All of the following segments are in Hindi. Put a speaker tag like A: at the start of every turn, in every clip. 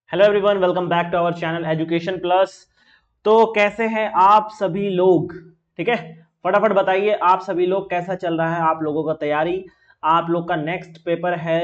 A: Hello everyone, welcome back to our channel education plus. तो कैसे हैं आप सभी लोग? ठीक है, फटाफट बताइए आप सभी लोग कैसा चल रहा है आप लोगों का तैयारी। आप लोग का नेक्स्ट पेपर है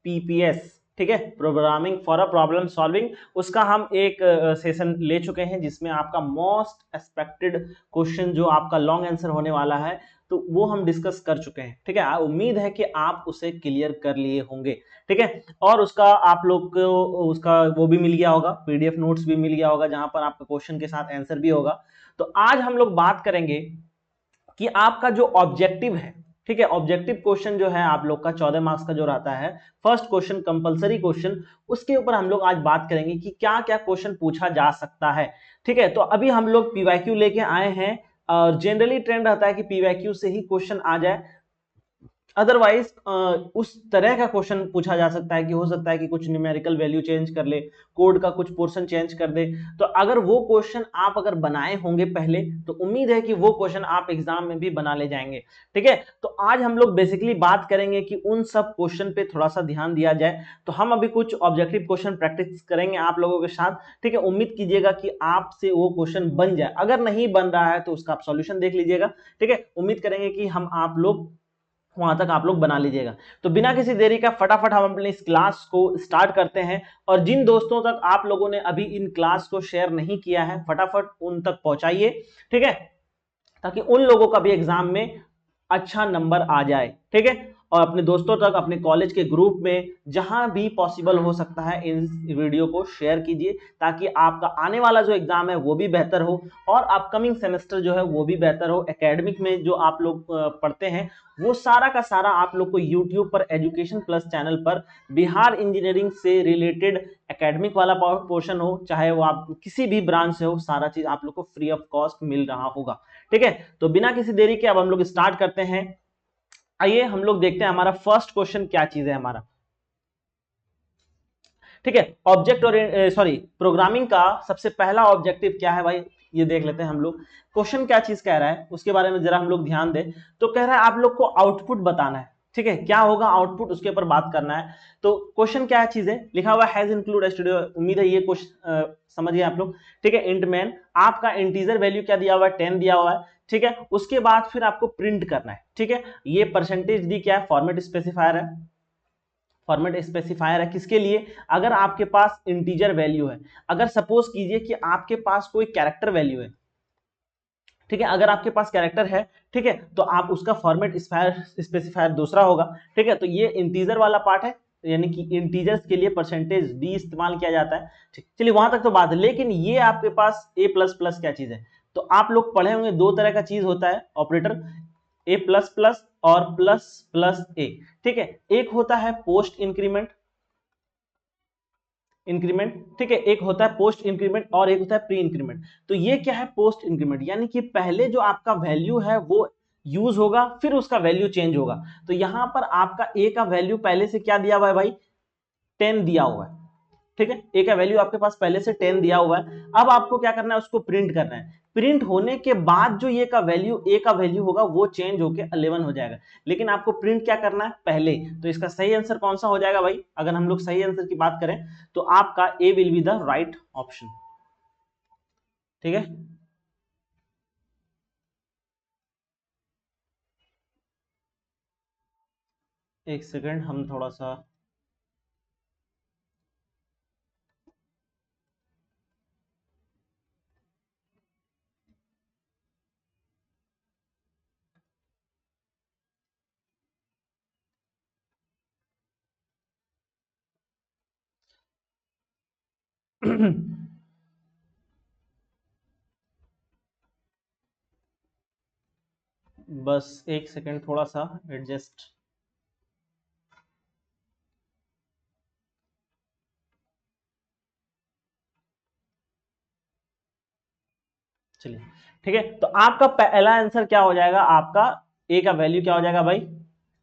A: पीपीएस, ठीक है, programming for a problem solving. उसका हम एक सेशन ले चुके हैं जिसमें आपका मोस्ट एक्सपेक्टेड क्वेश्चन जो आपका लॉन्ग आंसर होने वाला है तो वो हम डिस्कस कर चुके हैं। ठीक है, उम्मीद है कि आप उसे क्लियर कर लिए होंगे। ठीक है, और उसका आप लोग को उसका वो भी मिल गया होगा, पीडीएफ नोट्स भी मिल गया होगा जहां पर आपका क्वेश्चन के साथ आंसर भी होगा। तो आज हम लोग बात करेंगे कि आपका जो ऑब्जेक्टिव है, ठीक है, ऑब्जेक्टिव क्वेश्चन जो है आप लोग का 14 मार्क्स का जो रहता है, फर्स्ट क्वेश्चन कंपलसरी क्वेश्चन, उसके ऊपर हम लोग आज बात करेंगे कि क्या क्या क्वेश्चन पूछा जा सकता है। ठीक है, तो अभी हम लोग पीवाईक्यू लेके आए हैं और जनरली ट्रेंड रहता है कि पीवाईक्यू से ही क्वेश्चन आ जाए। अदरवाइज उस तरह का क्वेश्चन पूछा जा सकता है कि हो सकता है कि कुछ न्यूमेरिकल वैल्यू चेंज कर ले, कोड का कुछ पोर्शन चेंज कर दे। तो अगर वो क्वेश्चन आप अगर बनाए होंगे पहले तो उम्मीद है कि वो क्वेश्चन आप एग्जाम में भी बना ले जाएंगे। ठीक है, तो आज हम लोग बेसिकली बात करेंगे कि उन सब क्वेश्चन पे थोड़ा सा ध्यान दिया जाए। तो हम अभी कुछ ऑब्जेक्टिव क्वेश्चन प्रैक्टिस करेंगे आप लोगों के साथ। ठीक है, उम्मीद कीजिएगा कि आपसे वो क्वेश्चन बन जाए, अगर नहीं बन रहा है तो उसका आप सॉल्यूशन देख लीजिएगा। ठीक है, उम्मीद करेंगे कि हम आप लोग वहां तक आप लोग बना लीजिएगा। तो बिना किसी देरी का फटाफट हम अपने इस क्लास को स्टार्ट करते हैं। और जिन दोस्तों तक आप लोगों ने अभी इन क्लास को शेयर नहीं किया है फटाफट उन तक पहुंचाइए। ठीक है, ताकि उन लोगों का भी एग्जाम में अच्छा नंबर आ जाए। ठीक है, और अपने दोस्तों तक, अपने कॉलेज के ग्रुप में, जहां भी पॉसिबल हो सकता है इन वीडियो को शेयर कीजिए ताकि आपका आने वाला जो एग्जाम है वो भी बेहतर हो और अपकमिंग सेमेस्टर जो है वो भी बेहतर हो। एकेडमिक में जो आप लोग पढ़ते हैं वो सारा का सारा आप लोग को यूट्यूब पर एजुकेशन प्लस चैनल पर बिहार इंजीनियरिंग से रिलेटेड एकेडमिक वाला पोर्शन हो, चाहे वो आप किसी भी ब्रांच से हो, सारा चीज आप लोग को फ्री ऑफ कॉस्ट मिल रहा होगा। ठीक है, तो बिना किसी देरी के अब हम लोग स्टार्ट करते हैं। आइए हम लोग देखते हैं हमारा फर्स्ट क्वेश्चन क्या चीज है हमारा। ठीक है, ऑब्जेक्ट और सॉरी प्रोग्रामिंग का सबसे पहला ऑब्जेक्टिव क्या है भाई, ये देख लेते हैं हम लोग। क्वेश्चन क्या चीज कह रहा है उसके बारे में जरा हम लोग ध्यान दें। तो कह रहा है आप लोग को आउटपुट बताना है। ठीक है, क्या होगा आउटपुट उसके ऊपर बात करना है। तो क्वेश्चन क्या है चीज है, लिखा हुआ हैज इंक्लूड स्टूडियो, उम्मीद है ये क्वेश्चन समझिए आप लोग। ठीक है, इंट मैन, आपका इंटीजर वैल्यू क्या दिया हुआ है, 10 दिया हुआ है। ठीक है, उसके बाद फिर आपको प्रिंट करना है। ठीक है, ये परसेंटेज डी क्या है, फॉर्मेट स्पेसिफायर है। फॉर्मेट स्पेसिफायर है किसके लिए, अगर आपके पास इंटीजर वैल्यू है, अगर सपोज कीजिए कि आपके पास कोई कैरेक्टर वैल्यू है। ठीक है, अगर आपके पास कैरेक्टर है, ठीक है, तो आप उसका फॉर्मेट स्पेसिफायर दूसरा होगा। ठीक है, तो ये इंटीजर वाला पार्ट है, यानी कि इंटीजर्स के लिए परसेंटेज डी इस्तेमाल किया जाता है। ठीक, चलिए वहां तक तो बात है, लेकिन ये आपके पास ए प्लस प्लस क्या चीज है। तो आप लोग पढ़े होंगे दो तरह का चीज होता है ऑपरेटर, ए प्लस प्लस और प्लस प्लस ए। ठीक है, एक होता है पोस्ट इंक्रीमेंट, इंक्रीमेंट, ठीक है, एक होता है पोस्ट इंक्रीमेंट और एक होता है प्री इंक्रीमेंट। तो ये क्या है, पोस्ट इंक्रीमेंट, यानी कि पहले जो आपका वैल्यू है वो यूज होगा फिर उसका वैल्यू चेंज होगा। तो यहां पर आपका ए का वैल्यू पहले से क्या दिया हुआ है भाई, 10 दिया हुआ है। ठीक है, ए का वैल्यू आपके पास पहले से 10 दिया हुआ है। अब आपको क्या करना है, उसको प्रिंट करना है। प्रिंट होने के बाद जो ये का वैल्यू, ए का वैल्यू होगा वो चेंज होके 11 हो जाएगा। लेकिन आपको प्रिंट क्या करना है पहले। तो इसका सही आंसर कौन सा हो जाएगा भाई, अगर हम लोग सही आंसर की बात करें तो आपका A will be the right option. ठीक है, एक सेकंड हम थोड़ा सा बस एक सेकंड थोड़ा सा एडजस्ट। चलिए, ठीक है, तो आपका पहला आंसर क्या हो जाएगा, आपका ए का वैल्यू क्या हो जाएगा भाई,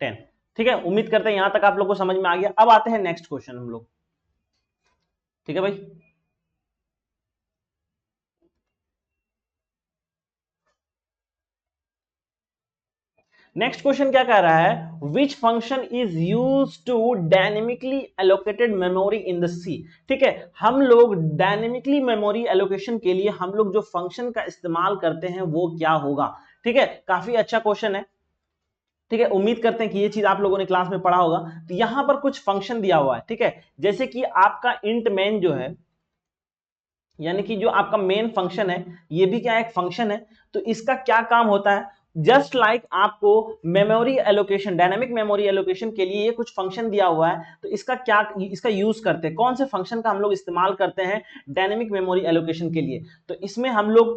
A: 10। ठीक है, उम्मीद करते हैं यहां तक आप लोग को समझ में आ गया। अब आते हैं नेक्स्ट क्वेश्चन हम लोग। ठीक है भाई, नेक्स्ट क्वेश्चन क्या कह रहा है, which function is use to dynamically allocated memory in the C. ठीक है, हम लोग डायनेमिकली मेमोरी एलोकेशन के लिए हम लोग जो फंक्शन का इस्तेमाल करते हैं वो क्या होगा। ठीक है, काफी अच्छा क्वेश्चन है। ठीक है, उम्मीद करते हैं कि ये चीज आप लोगों ने क्लास में पढ़ा होगा। तो यहां पर कुछ फंक्शन दिया हुआ है। ठीक है, जैसे कि आपका इंट मेन जो है, यानी कि जो आपका मेन फंक्शन है, ये भी क्या एक फंक्शन है। तो इसका क्या काम होता है, जस्ट लाइक आपको memory allocation, dynamic memory allocation के लिए ये कुछ फंक्शन दिया हुआ है। तो इसका यूज करते हैं, कौन से फंक्शन का हम लोग इस्तेमाल करते हैं डायनामिक मेमोरी एलोकेशन के लिए। तो इसमें हम लोग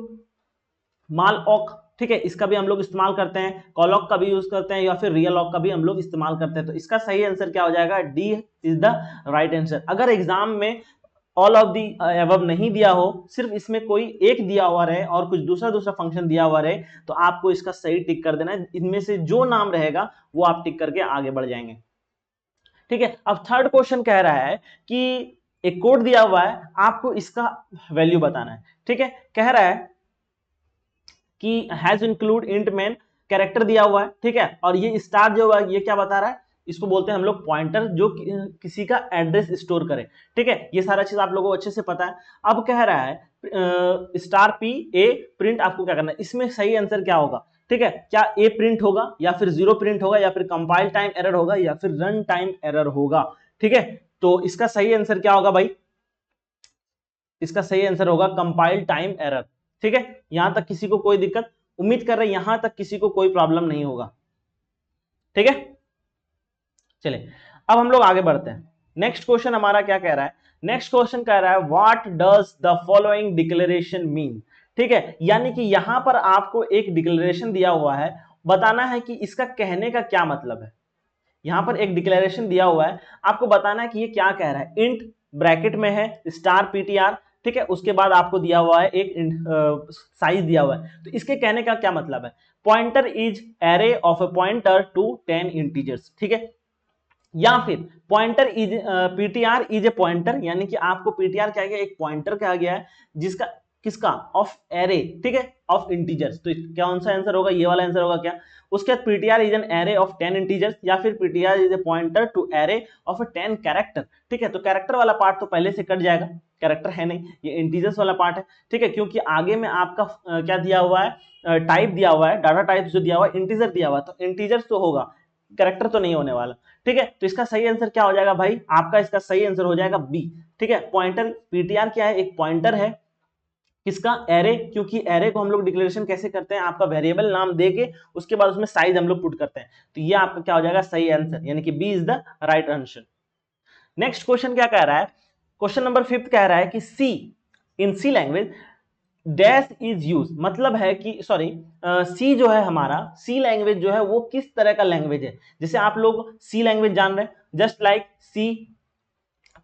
A: मालऑक, ठीक है, इसका भी हम लोग इस्तेमाल करते हैं, कॉलॉक का भी यूज करते हैं, या फिर रियलॉक का भी हम लोग इस्तेमाल करते हैं। तो इसका सही आंसर क्या हो जाएगा, D is the right answer. अगर एग्जाम में ऑल ऑफ दी अबव नहीं दिया हो, सिर्फ इसमें कोई एक दिया हुआ रहे और कुछ दूसरा फंक्शन दिया हुआ रहे, तो आपको इसका सही टिक कर देना है। इनमें से जो नाम रहेगा वो आप टिक करके आगे बढ़ जाएंगे। ठीक है, अब थर्ड क्वेश्चन कह रहा है कि एक कोड दिया हुआ है, आपको इसका वैल्यू बताना है। ठीक है, कह रहा है कि has include int main, character दिया हुआ है। ठीक है, और ये स्टार जो है ये क्या बता रहा है, इसको बोलते हैं हम लोग पॉइंटर, जो किसी का एड्रेस स्टोर करे। ठीक है, ये सारा चीज आप लोगों को अच्छे से पता है। अब कह रहा है स्टार पी ए प्रिंट, आपको क्या करना है, इसमें सही आंसर क्या होगा। ठीक है, क्या ए प्रिंट होगा, या फिर जीरो प्रिंट होगा, या फिर कंपाइल टाइम एरर होगा, या फिर रन टाइम एरर होगा। ठीक है, तो इसका सही आंसर क्या होगा भाई, इसका सही आंसर होगा कंपाइल टाइम एरर। ठीक है, यहां तक किसी को कोई दिक्कत, उम्मीद कर रहे हैं यहां तक किसी को कोई प्रॉब्लम नहीं होगा। ठीक है, चलिए अब हम लोग आगे बढ़ते हैं। नेक्स्ट क्वेश्चन हमारा क्या कह रहा है, नेक्स्ट क्वेश्चन कह रहा है what does the following declaration mean. ठीक है, यानी कि यहां पर आपको एक डिक्लेरेशन दिया हुआ है, बताना है कि इसका कहने का क्या मतलब है। यहां पर एक डिक्लेरेशन दिया हुआ है, आपको बताना है कि ये क्या कह रहा है। इंट ब्रैकेट में है स्टार पीटीआर, ठीक है, उसके बाद आपको दिया हुआ है एक साइज दिया हुआ है। तो इसके कहने का क्या मतलब है, pointer is array of a pointer to 10 integers. ठीक है, या फिर pointer is PTR is a pointer, यानी कि आपको पीटीआर क्या गया, एक पॉइंटर कहा गया है जिसका किसका, ऑफ एरे। ठीक है, ऑफ इंटीजर्स। तो कौन सा आंसर होगा, ये वाला आंसर होगा क्या। उसके बाद PTR is an array of 10 integers, या फिर PTR is a pointer to array of 10 character. ठीक है, तो कैरेक्टर वाला पार्ट तो पहले से कट जाएगा, कैरेक्टर है नहीं, ये इंटीजर्स वाला पार्ट है। ठीक है, क्योंकि आगे में आपका क्या दिया हुआ है, टाइप दिया हुआ है, डाटा टाइप जो दिया हुआ है इंटीजर दिया हुआ है, तो इंटीजर्स तो होगा, कैरेक्टर तो नहीं होने वाला। ठीक है, तो इसका सही आंसर क्या हो जाएगा भाई, आपका इसका सही आंसर हो जाएगा बी। ठीक है, पॉइंटर पीटीआर क्या है, एक पॉइंटर है किसका, एरे, क्योंकि एरे को हम लोग डिक्लेरेशन कैसे करते हैं, आपका वेरिएबल नाम देके उसके बाद उसमें साइज हम लोग पुट करते हैं। तो ये आपका क्या हो जाएगा सही आंसर, यानी कि B is the right answer. Next question क्या कह रहा है, क्वेश्चन नंबर 5 कह रहा है कि सी इन C language dash is use, मतलब है कि सॉरी सी जो है हमारा, सी लैंग्वेज जो है वो किस तरह का लैंग्वेज है। जैसे आप लोग सी लैंग्वेज जान रहे हैं, just like C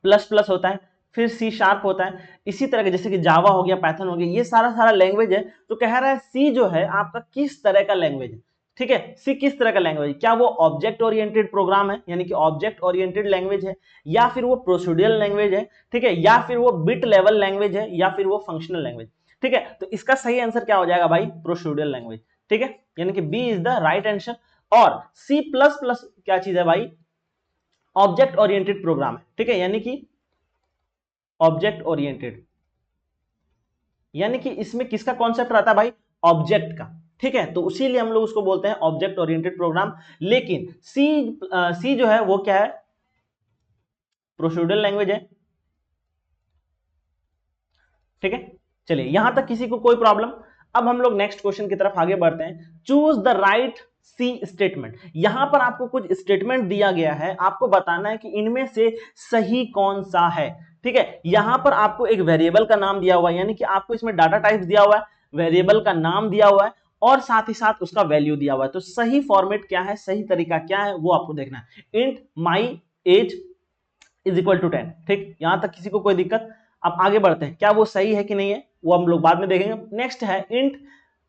A: plus plus होता है, फिर सी शार्प होता है, इसी तरह के जैसे कि जावा हो गया, पाइथन हो गया, ये सारा लैंग्वेज है। तो कह रहा है सी जो है आपका किस तरह का लैंग्वेज है। ठीक है, सी किस तरह का लैंग्वेज है, क्या वो ऑब्जेक्ट ओरिएंटेड प्रोग्राम है, यानी कि ऑब्जेक्ट ओरिएंटेड लैंग्वेज है, या फिर वो प्रोसीड्यूरल लैंग्वेज है, ठीक है, या फिर वो बिट लेवल लैंग्वेज है, या फिर वो फंक्शनल लैंग्वेज। ठीक है, तो इसका सही आंसर क्या हो जाएगा भाई, प्रोसीड्यूरल लैंग्वेज। ठीक है, यानी कि B is the right answer. और सी प्लस प्लस क्या चीज है भाई, ऑब्जेक्ट ओरिएंटेड प्रोग्राम है। ठीक है, यानी कि ऑब्जेक्ट ओरिएंटेड, यानी कि इसमें किसका कॉन्सेप्ट रहता है भाई, ऑब्जेक्ट का। ठीक है, तो उसीलिए हम लोग उसको बोलते हैं ऑब्जेक्ट ओरिएंटेड प्रोग्राम। लेकिन सी जो है वो क्या है, प्रोसीड्यूरल लैंग्वेज है। ठीक है, चलिए यहां तक किसी को कोई प्रॉब्लम। अब हम लोग नेक्स्ट क्वेश्चन की तरफ आगे बढ़ते हैं, choose the right C statement. यहां पर आपको कुछ स्टेटमेंट दिया गया है, आपको बताना है कि इनमें से सही कौन सा है। ठीक है, यहां पर आपको एक वेरिएबल का नाम दिया हुआ है, यानी कि आपको इसमें डाटा टाइप दिया हुआ है, वेरिएबल का नाम दिया हुआ है, और साथ ही साथ उसका वैल्यू दिया हुआ है। तो सही फॉर्मेट क्या है, सही तरीका क्या है, वो आपको देखना है। Int my age is equal to 10। ठीक, यहां तक किसी को कोई दिक्कत। अब आगे बढ़ते हैं, क्या वो सही है कि नहीं है वो हम लोग बाद में देखेंगे। नेक्स्ट है इंट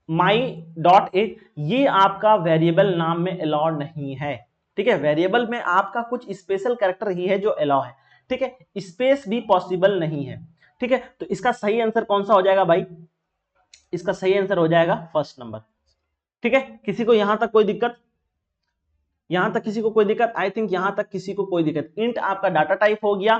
A: माई डॉट एज, ये आपका वेरिएबल नाम में अलाउड नहीं है। ठीक है, वेरिएबल में आपका कुछ स्पेशल कैरेक्टर ही है जो अलाउ है। ठीक है, स्पेस भी पॉसिबल नहीं है। ठीक है, तो इसका सही आंसर कौन सा हो जाएगा भाई, इसका सही आंसर हो जाएगा फर्स्ट नंबर। ठीक है, किसी को यहां तक कोई दिक्कत। यहां तक किसी को कोई दिक्कत? आई थिंक यहां तक किसी को कोई दिक्कत। इंट आपका डाटा टाइप हो गया,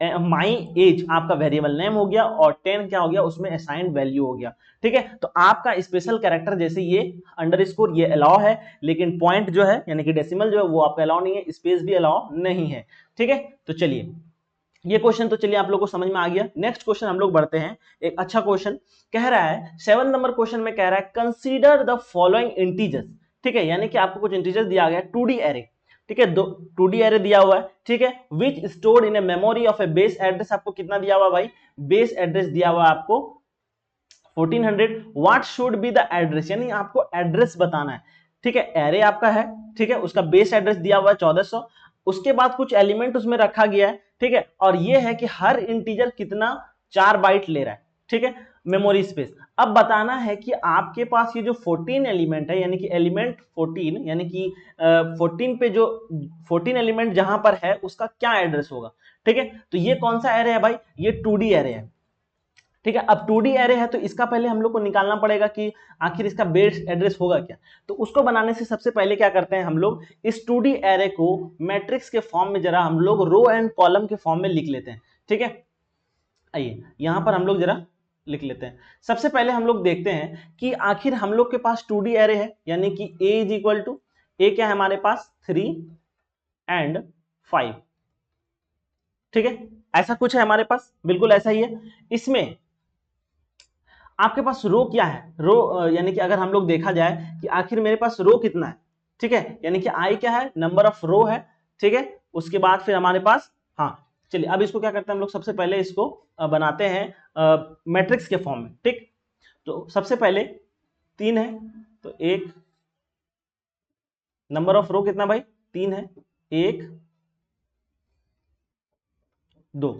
A: माई एज आपका वेरिएबल नेम हो गया, और 10 क्या हो गया, उसमें असाइंड वैल्यू हो गया। ठीक है, तो आपका स्पेशल कैरेक्टर जैसे ये अंडरस्कोर ये अलाउ है, लेकिन पॉइंट जो है यानी कि डेसिमल जो है वो आपका अलाउ नहीं है, स्पेस भी अलाउ नहीं है। ठीक है, तो चलिए ये क्वेश्चन तो चलिए आप लोगों को समझ में आ गया। नेक्स्ट क्वेश्चन हम लोग बढ़ते हैं। एक अच्छा क्वेश्चन कह रहा है, 7 नंबर क्वेश्चन में कह रहा है कंसीडर द फॉलोइंग इंटीजर्स। ठीक है, यानी कि आपको कुछ इंटीजर्स दिया गया है 2D एरे। ठीक है, 2D एरे दिया हुआ है। ठीक है, which stored in a memory of a base address, आपको कितना दिया हुआ भाई, बेस एड्रेस दिया हुआ आपको 1400। What should be the address, यानी आपको एड्रेस बताना है। ठीक है, एरे आपका है, ठीक है, उसका बेस एड्रेस दिया हुआ है 1400, उसके बाद कुछ एलिमेंट उसमें रखा गया है। ठीक है, और ये है कि हर इंटीजर कितना 4 बाइट ले रहा है। ठीक है, मेमोरी स्पेस। अब बताना है कि आपके पास ये जो 14 एलिमेंट है, यानी कि एलिमेंट 14, यानी कि 14 पे जो 14 एलिमेंट जहां पर है उसका क्या एड्रेस होगा। ठीक है, तो ये कौन सा एरे है भाई, ये 2D एरे है। ठीक है, अब 2D एरे है तो इसका पहले हम लोग को निकालना पड़ेगा कि आखिर इसका बेस एड्रेस होगा क्या। तो उसको बनाने से सबसे पहले क्या करते हैं हम लोग, इस 2D एरे को मैट्रिक्स के फॉर्म में जरा हम लोग रो एंड कॉलम के फॉर्म में लिख लेते हैं। ठीक है, आइए यहां पर हम लोग जरा लिख लेते हैं। सबसे पहले हम लोग देखते हैं कि आखिर हम लोग के पास 2D एरे है, यानी कि a इज इक्वल टू ए क्या है हमारे पास 3 एंड 5। ठीक है, ऐसा कुछ है हमारे पास, बिल्कुल ऐसा ही है। इसमें आपके पास रो क्या है, रो यानी कि अगर हम लोग देखा जाए कि आखिर मेरे पास रो कितना है। ठीक है, यानी कि आई क्या है, नंबर ऑफ रो है। ठीक है, उसके बाद फिर हमारे पास, हाँ चलिए अब इसको क्या करते हैं हम लोग, सबसे पहले इसको बनाते हैं मैट्रिक्स के फॉर्म में। ठीक, तो सबसे पहले 3 है, तो एक, नंबर ऑफ रो कितना भाई, 3 है, 1 2,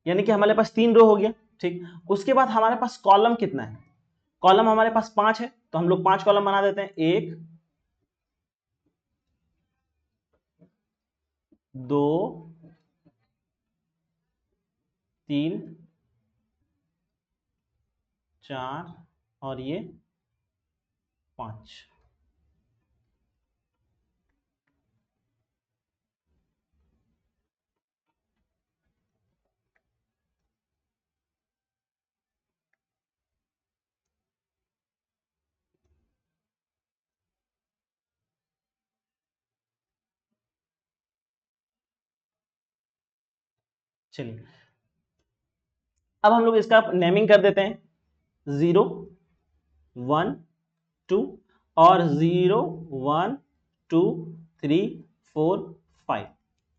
A: यानी कि हमारे पास 3 रो हो गया। ठीक, उसके बाद हमारे पास कॉलम कितना है, कॉलम हमारे पास 5 है, तो हम लोग 5 कॉलम बना देते हैं, 1 2 3 4 और ये 5। चलिए अब हम लोग इसका नेमिंग कर देते हैं, 0 1 2 और 0 1 2 3 4 5।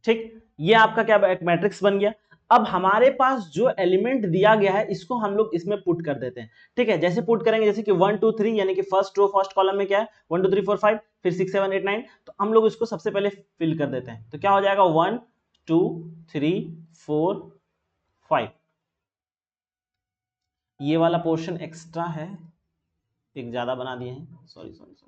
A: ठीक, ये आपका क्या एक मैट्रिक्स बन गया। अब हमारे पास जो एलिमेंट दिया गया है इसको हम लोग इसमें पुट कर देते हैं। ठीक है, जैसे पुट करेंगे, जैसे कि 1 2 3 यानी कि फर्स्ट रो फर्स्ट कॉलम में क्या है 1 2 3 4 5, फिर 6 7 8 9, तो हम लोग इसको सबसे पहले फिल कर देते हैं। तो क्या हो जाएगा 1 2 3 4 5। ये वाला पोर्शन एक्स्ट्रा है, एक ज्यादा बना दिए हैं, सॉरी सॉरी सॉरी।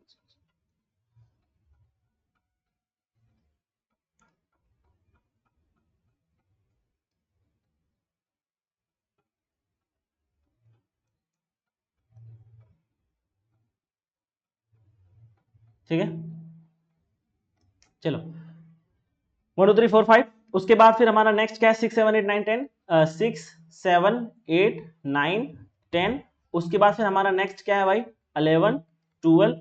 A: ठीक है, चलो 1 2 3 4 5, उसके बाद फिर हमारा नेक्स्ट क्या है 6 7 8 9 10, 6 7 8 9 10, उसके बाद फिर हमारा नेक्स्ट क्या है भाई 11 12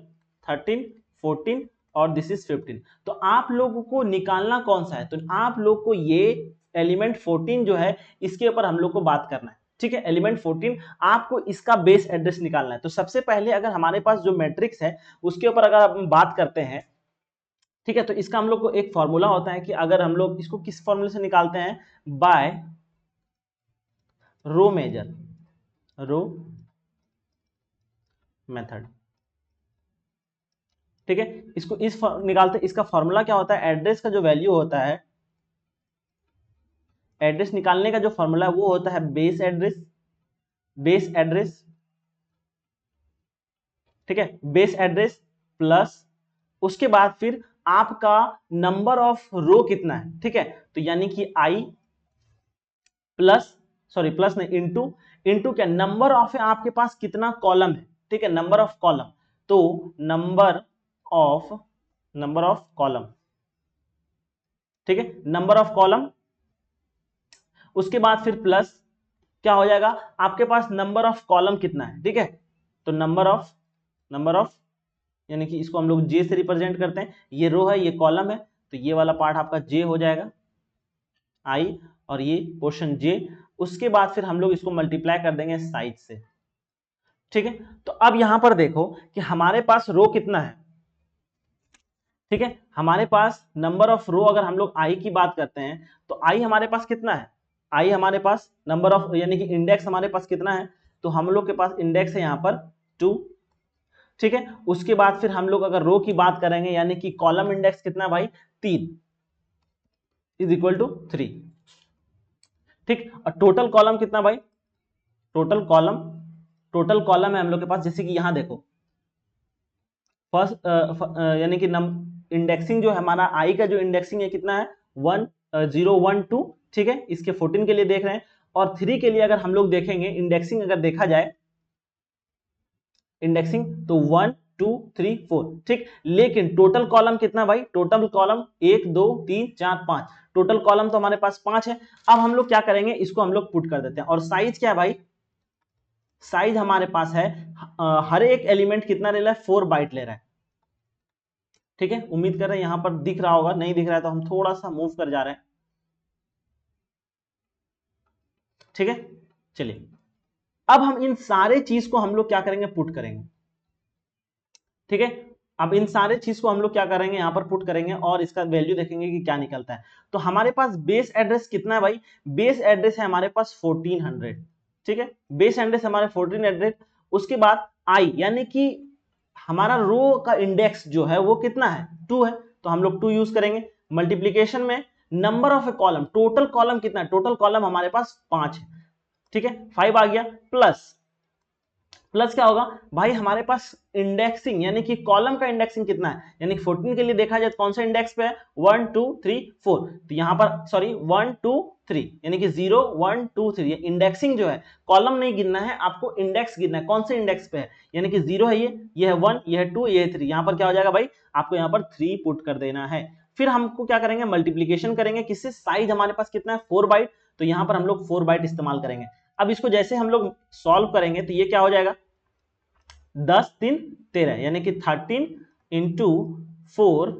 A: 13 14 और दिस इज 15। तो आप लोगों को निकालना कौन सा है, तो आप लोग को ये एलिमेंट 14 जो है इसके ऊपर हम लोग को बात करना है। ठीक है, एलिमेंट 14 आपको इसका बेस एड्रेस निकालना है। तो सबसे पहले अगर हमारे पास जो मैट्रिक्स है उसके ऊपर अगर हम बात करते हैं, ठीक है, तो इसका हम लोग को एक फॉर्मूला होता है कि अगर हम लोग इसको किस फॉर्मूले से निकालते हैं, बाय रो मेजर, रो मेथड। ठीक है, इसको निकालते, इसका फॉर्मूला क्या होता है, एड्रेस का जो वैल्यू होता है, एड्रेस निकालने का जो फॉर्मूला है वो होता है बेस एड्रेस, बेस एड्रेस। ठीक है, बेस एड्रेस प्लस उसके बाद फिर आपका नंबर ऑफ रो कितना है। ठीक है, तो यानी कि आई प्लस, सॉरी प्लस नहीं, इंटू, इंटू क्या, नंबर ऑफ आपके पास कितना कॉलम है। ठीक है, नंबर ऑफ कॉलम, तो number of number of column, ठीक है, नंबर ऑफ कॉलम। उसके बाद फिर प्लस क्या हो जाएगा, आपके पास नंबर ऑफ कॉलम कितना है, ठीक है, तो नंबर ऑफ यानी कि इसको हम लोग जे से रिप्रेजेंट करते हैं, ये रो है ये कॉलम है, तो ये वाला पार्ट आपका जे हो जाएगा आई, और ये पोर्शन जे। उसके बाद फिर हम लोग इसको मल्टीप्लाई कर देंगे साइज से, ठीक है। तो अब यहां पर देखो कि हमारे पास रो कितना है, ठीक है, हमारे पास नंबर ऑफ रो, अगर हम लोग आई की बात करते हैं तो आई हमारे पास कितना है, आई हमारे पास नंबर ऑफ यानी कि इंडेक्स हमारे पास कितना है, तो हम लोग के पास इंडेक्स है यहां पर 2, ठीक है। उसके बाद फिर हम लोग अगर रो की बात करेंगे यानी कि कॉलम इंडेक्स कितना है भाई, 3 इज इक्वल टू 3, ठीक। और टोटल कॉलम कितना भाई, टोटल कॉलम है हम लोग के पास, जैसे कि यहां देखो फर्स्ट यानी कि इंडेक्सिंग जो है हमारा आई का जो इंडेक्सिंग है कितना है 1012, ठीक है, इसके 14 के लिए देख रहे हैं। और 3 के लिए अगर हम लोग देखेंगे इंडेक्सिंग, अगर देखा जाए इंडेक्सिंग तो 1 2 3 4, ठीक। लेकिन टोटल कॉलम कितना भाई, टोटल कॉलम 1 2 3 4 5, टोटल कॉलम तो हमारे पास 5 है। अब हम लोग क्या करेंगे, इसको हम लोग पुट कर देते हैं। और साइज क्या है भाई, साइज हमारे पास है हर एक एलिमेंट कितना ले रहा है, 4 बाइट ले रहा है, ठीक है। उम्मीद कर रहे हैं यहां पर दिख रहा होगा, नहीं दिख रहा है तो हम थोड़ा सा मूव कर जा रहे हैं, ठीक है। चलिए अब हम इन सारे चीज को हम लोग क्या करेंगे, पुट करेंगे, ठीक है। अब इन सारे चीज को हम लोग क्या करेंगे, यहां पर पुट करेंगे और इसका वैल्यू देखेंगे कि क्या निकलता है। तो हमारे पास बेस एड्रेस कितना है भाई, बेस एड्रेस है हमारे पास 1400, ठीक है, बेस एड्रेस हमारे 1400। उसके बाद आई यानी कि हमारा रो का इंडेक्स जो है वो कितना है, 2 है, तो हम लोग 2 यूज करेंगे। मल्टीप्लीकेशन में number of A column, total column कितना है, टोटल कॉलम हमारे पास 5 है, ठीक है, 5 आ गया। प्लस प्लस क्या होगा भाई, हमारे पास इंडेक्सिंग यानी कि कॉलम का इंडेक्सिंग कितना है, यानी कि 14 के लिए देखा जाए कौन सा इंडेक्स पे है 1 2 3 4, तो यहां पर सॉरी 1 2 3 यानी कि 0 1 2 3, ये इंडेक्सिंग जो है, कॉलम नहीं गिनना है आपको, इंडेक्स गिनना है, कौन से इंडेक्स पे है, यानी कि 0 है ये है 1, ये है 2, ये है 3, यहां पर क्या हो जाएगा भाई, आपको यहां पर 3 पुट कर देना है। फिर हमको क्या करेंगे, मल्टीप्लीकेशन करेंगे किससे, साइज हमारे पास कितना है 4 बाइट, तो यहां पर हम लोग 4 बाइट इस्तेमाल करेंगे। अब इसको जैसे हम लोग सॉल्व करेंगे तो ये क्या हो जाएगा, 10 3 13 यानी कि 13 इंटू 4,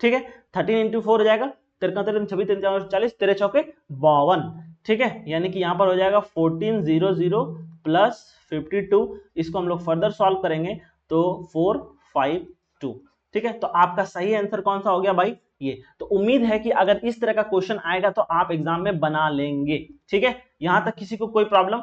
A: ठीक है, 13 इंटू 4 हो जाएगा 13 13 26 3 40 13 चौके 52, ठीक है, यानी कि यहां पर हो जाएगा 1400 प्लस 52। इसको हम लोग फर्दर सॉल्व करेंगे तो 452, ठीक है। तो आपका सही आंसर कौन सा हो गया भाई, ये। तो उम्मीद है कि अगर इस तरह का क्वेश्चन आएगा तो आप एग्जाम में बना लेंगे, ठीक है। यहां तक किसी को कोई प्रॉब्लम,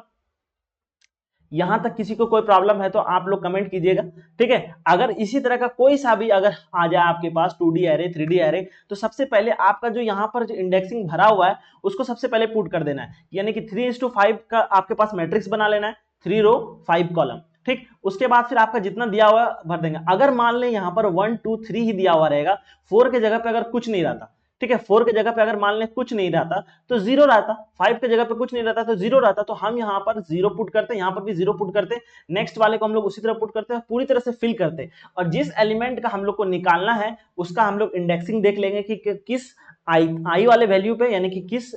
A: यहां तक किसी को कोई प्रॉब्लम है तो आप लोग कमेंट कीजिएगा, ठीक है। अगर इसी तरह का कोई सा भी अगर आ जाए आपके पास 2D एरे 3D एरे, तो सबसे पहले आपका जो यहां पर जो इंडेक्सिंग भरा हुआ है उसको सबसे पहले पुट कर देना है, यानी कि 3:5 का आपके पास मैट्रिक्स बना लेना है, 3 रो 5 कॉलम, ठीक। उसके बाद फिर आपका जितना दिया हुआ भर देंगे। अगर मान लें यहां पर 1 2 3 ही दिया हुआ रहेगा, 4 के जगह पे अगर कुछ नहीं रहता, ठीक है, 4 के जगह पे अगर मान लें कुछ नहीं रहता तो 0 रहता, 5 के जगह पे कुछ नहीं रहता तो 0 रहता, तो हम यहाँ पर 0 पुट करते, यहाँ पर भी 0 पुट करते, नेक्स्ट वाले को हम लोग उसी तरह पुट करते हैं, पूरी तरह से फिल करते, और जिस एलिमेंट का हम लोग को निकालना है उसका हम लोग इंडेक्सिंग देख लेंगे कि किस आई वाले वैल्यू पे, यानी कि किस,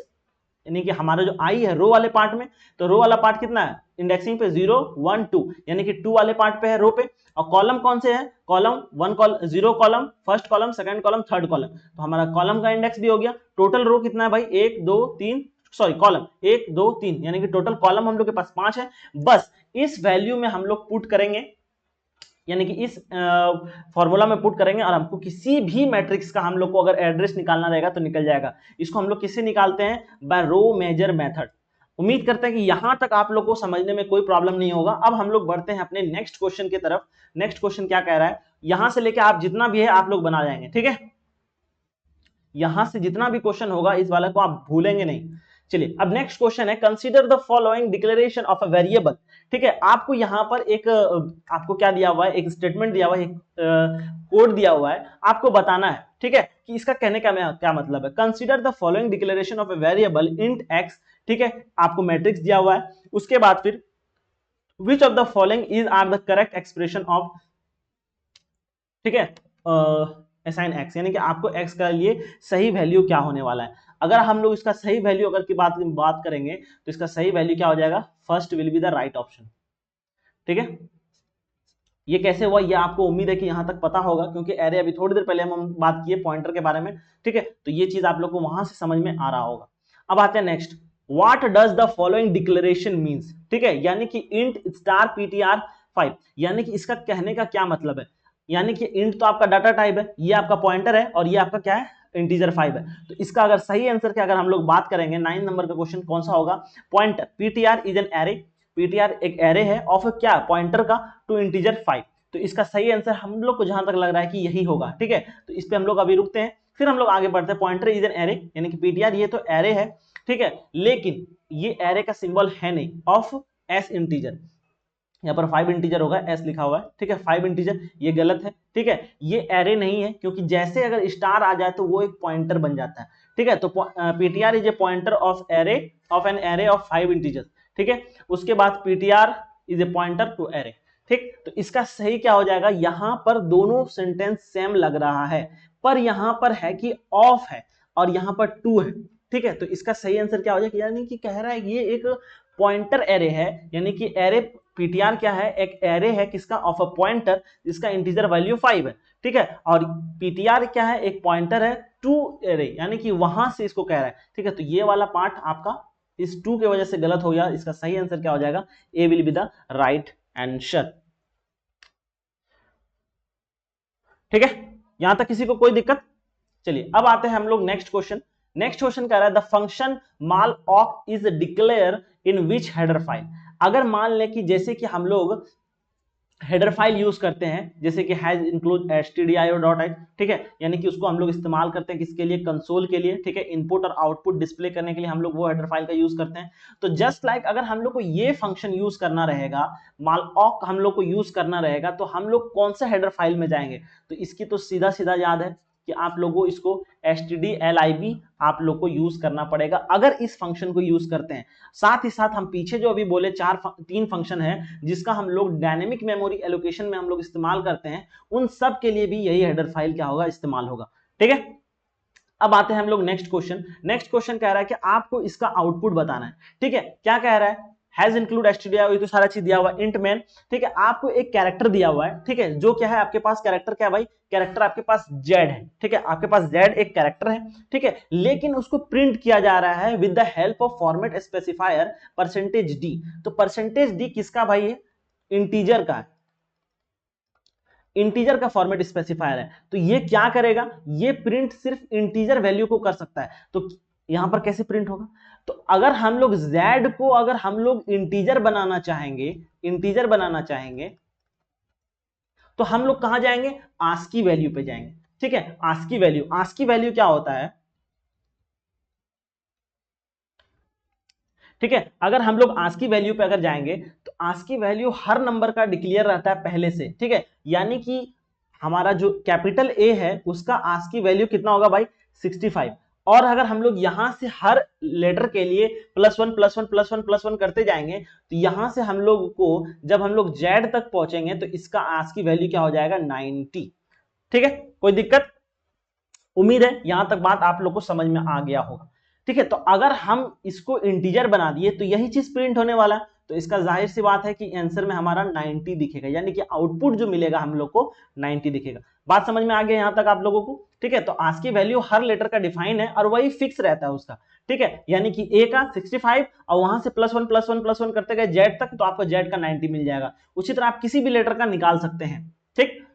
A: यानी कि हमारा जो आई है रो वाले पार्ट में, तो रो वाला पार्ट कितना है इंडेक्सिंग पे 0 1 2, यानी कि 2 वाले पार्ट पे है रो पे। और कॉलम कौन से है, column 1 column 0 column, first column, second column, third column, तो हमारा कॉलम का इंडेक्स भी हो गया। टोटल रो कितना है भाई 1 2 3, सॉरी कॉलम 1 2 3, यानी कि टोटल कॉलम हम लोग के पास 5 है। बस इस वैल्यू में हम लोग पुट करेंगे, यानी कि इस फॉर्मूला में पुट करेंगे और हमको किसी भी मैट्रिक्स का हम लोग को अगर एड्रेस निकालना रहेगा तो निकल जाएगा। इसको हम लोग किससे निकालते हैं, बाय रो मेजर मेथड। उम्मीद करते हैं कि यहां तक आप लोग को समझने में कोई प्रॉब्लम नहीं होगा। अब हम लोग बढ़ते हैं अपने नेक्स्ट क्वेश्चन की तरफ। नेक्स्ट क्वेश्चन क्या कह रहा है, यहां से लेके आप जितना भी है आप लोग बना जाएंगे, ठीक है, यहां से जितना भी क्वेश्चन होगा इस वाले को आप भूलेंगे नहीं। चलिए अब नेक्स्ट क्वेश्चन है, consider the following declaration of a variable, ठीक है। आपको यहां पर एक आपको क्या दिया हुआ है, एक स्टेटमेंट दिया हुआ है, एक कोड दिया हुआ है, आपको बताना है, ठीक है, कि इसका कहने का क्या मतलब है। Consider the following declaration of a variable int x, ठीक है, आपको मैट्रिक्स दिया हुआ है। उसके बाद फिर which of the following is are the correct expression of, ठीक है, असाइन x, यानी कि आपको x का लिए सही वैल्यू क्या होने वाला है। अगर हम लोग इसका सही वैल्यू अगर की बात करेंगे तो इसका सही वैल्यू क्या हो जाएगा, first will be the right option. ठीक है, ये कैसे हुआ ये आपको उम्मीद है कि यहां तक पता होगा, क्योंकि एरे अभी थोड़ी देर पहले हम बात किए पॉइंटर के बारे में। ठीक है, तो ये चीज आप लोग को वहां से समझ में आ रहा होगा। अब आते हैं next, what does the following declaration means. ठीक है, यानी कि इंट स्टार ptr 5, यानी कि इसका कहने का क्या मतलब है, यानी कि इंट तो आपका डाटा टाइप है, ये आपका पॉइंटर है और ये आपका क्या है, इंटीजर 5 है। तो इसका अगर सही आंसर की अगर हम लोग बात करेंगे 9 नंबर का क्वेश्चन कौन सा होगा, pointer, ptr is an array, ptr एक एरे है ऑफ क्या, पॉइंटर का टू इंटीजर 5। तो इसका सही आंसर हम लोग को जहां तक लग रहा है कि यही होगा। ठीक है, तो इस पे हम लोग अभी रुकते हैं, फिर हम लोग आगे बढ़ते हैं। पॉइंटर इज एन एरे, यानी कि ptr ये तो एरे है, ठीक है, लेकिन ये एरे का सिंबल है नहीं, ऑफ एस इंटीजर, यहाँ पर 5 इंटीजर होगा, एस लिखा हुआ है। ठीक है, 5 इंटीजर ये गलत है। ठीक है, ये एरे नहीं है, क्योंकि जैसे अगर स्टार आ जाए तो वो एक पॉइंटर बन जाता है। ठीक है, तो ptr is a pointer of array, of an array of 5 integer. ठीक है, उसके बाद ptr is a pointer to array. ठीक, तो इसका सही क्या हो जाएगा, यहां पर दोनों सेंटेंस सेम लग रहा है, पर यहां पर है कि ऑफ है और यहां पर टू है। ठीक है, तो इसका सही आंसर क्या हो जाएगा, यानी कि कह रहा है ये एक पॉइंटर एरे है, यानी कि एरे ptr क्या है, एक एरे है किसका, ऑफ अ पॉइंटर जिसका इंटीजर वैल्यू 5 है। ठीक है, और ptr क्या है, एक पॉइंटर है टू एरे, यानी कि वहां से इसको कह रहा है। ठीक है, तो ये वाला पार्ट आपका इस टू की वजह से गलत हो गया, इसका सही आंसर क्या हो जाएगा, A will be the right answer. ठीक है, यहां तक किसी को कोई दिक्कत। चलिए अब आते हैं हम लोग नेक्स्ट क्वेश्चन। नेक्स्ट क्वेश्चन कह रहा है the function malloc is declare in which header file. अगर मान लें कि जैसे कि हम लोग हेडर फाइल यूज करते हैं, जैसे कि हैज इंक्लूड stdio.h, ठीक है, यानी कि उसको हम लोग इस्तेमाल करते हैं किसके लिए, कंसोल के लिए। ठीक है, इनपुट और आउटपुट डिस्प्ले करने के लिए हम लोग वो हेडर फाइल का यूज करते हैं। तो जस्ट लाइक अगर हम लोग को ये फंक्शन यूज करना रहेगा, malloc हम लोग को यूज करना रहेगा, तो हम लोग कौन सा हेडर फाइल में जाएंगे, तो इसकी तो सीधा सीधा याद है कि आप लोगों को इसको stdlib आप लोग को यूज करना पड़ेगा अगर इस फंक्शन को यूज करते हैं। साथ ही साथ हम पीछे जो अभी बोले तीन फंक्शन है जिसका हम लोग डायनेमिक मेमोरी एलोकेशन में हम लोग इस्तेमाल करते हैं, उन सब के लिए भी यही हेडर फाइल क्या होगा, इस्तेमाल होगा। ठीक है, अब आते हैं हम लोग नेक्स्ट क्वेश्चन। नेक्स्ट क्वेश्चन कह रहा है कि आपको इसका आउटपुट बताना है। ठीक है, क्या कह रहा है, हैज इंक्लूड stdio, ये तो सारा चीज दिया हुआ है, इंट मैन। ठीक है, आपको एक कैरेक्टर दिया हुआ है, ठीक है, जो क्या है आपके पास कैरेक्टर क्या है भाई, कैरेक्टर आपके पास जेड है। ठीक है, आपके पास जेड एक कैरेक्टर है, ठीक है, लेकिन उसको प्रिंट किया जा रहा है with the help of format specifier %d। तो %d किसका भाई है, इंटीजर का है, इंटीजर का फॉर्मेट स्पेसिफायर है। तो ये क्या करेगा, ये प्रिंट सिर्फ इंटीजर वैल्यू को कर सकता है। तो यहां पर कैसे प्रिंट होगा, तो अगर हम लोग z को अगर हम लोग इंटीजर बनाना चाहेंगे, इंटीजर बनाना चाहेंगे, तो हम लोग कहां जाएंगे, आस्की वैल्यू पे जाएंगे। ठीक है, आस्की वैल्यू, आस्की वैल्यू क्या होता है, ठीक है, अगर हम लोग आस्की वैल्यू पे अगर जाएंगे तो आस्की वैल्यू हर नंबर का डिक्लेयर रहता है पहले से। ठीक है, यानी कि हमारा जो कैपिटल ए है उसका आस्की वैल्यू कितना होगा भाई, 65। और अगर हम लोग यहां से हर लेटर के लिए +1 +1 +1 +1 करते जाएंगे, तो यहां से हम लोग को जब हम लोग जेड तक पहुंचेंगे तो इसका आस्की वैल्यू क्या हो जाएगा, 90। ठीक है, कोई दिक्कत, उम्मीद है यहां तक बात आप लोग को समझ में आ गया होगा। ठीक है, तो अगर हम इसको इंटीजर बना दिए तो यही चीज प्रिंट होने वाला है, तो इसका जाहिर सी बात है कि आंसर में हमारा 90 दिखेगा, यानी कि आउटपुट जो मिलेगा हम लोग को 90 दिखेगा। बात समझ में आ गया यहां तक आप लोगों को। ठीक है, तो आस्की वैल्यू हर लेटर का डिफाइन है और वही फिक्स रहता है उसका। ठीक है, यानी कि ए का 65 और वहां से +1 +1 +1 करते गए जेड तक, तो आपको जेड का 90 मिल जाएगा। उसी तरह आप किसी भी लेटर का निकाल सकते हैं। ठीक,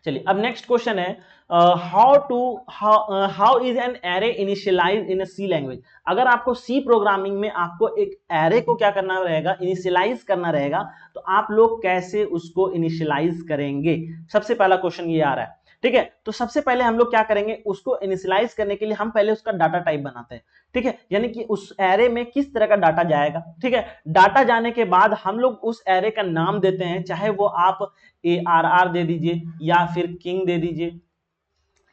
A: चलिए अब नेक्स्ट क्वेश्चन है, how is an array initialize in C language. अगर आपको सी प्रोग्रामिंग में आपको एक एरे को क्या करना रहेगा, इनिशियलाइज करना रहेगा, तो आप लोग कैसे उसको इनिशियलाइज करेंगे, सबसे पहला क्वेश्चन ये आ रहा है। ठीक है, तो सबसे पहले हम लोग क्या करेंगे, उसको इनिशियलाइज करने के लिए हम पहले उसका डाटा टाइप बनाते हैं। ठीक है, यानी कि उस एरे में किस तरह का डाटा जाएगा। ठीक है, डाटा जाने के बाद हम लोग उस एरे का नाम देते हैं, चाहे वो आप ARR दे दीजिए या फिर किंग दे दीजिए।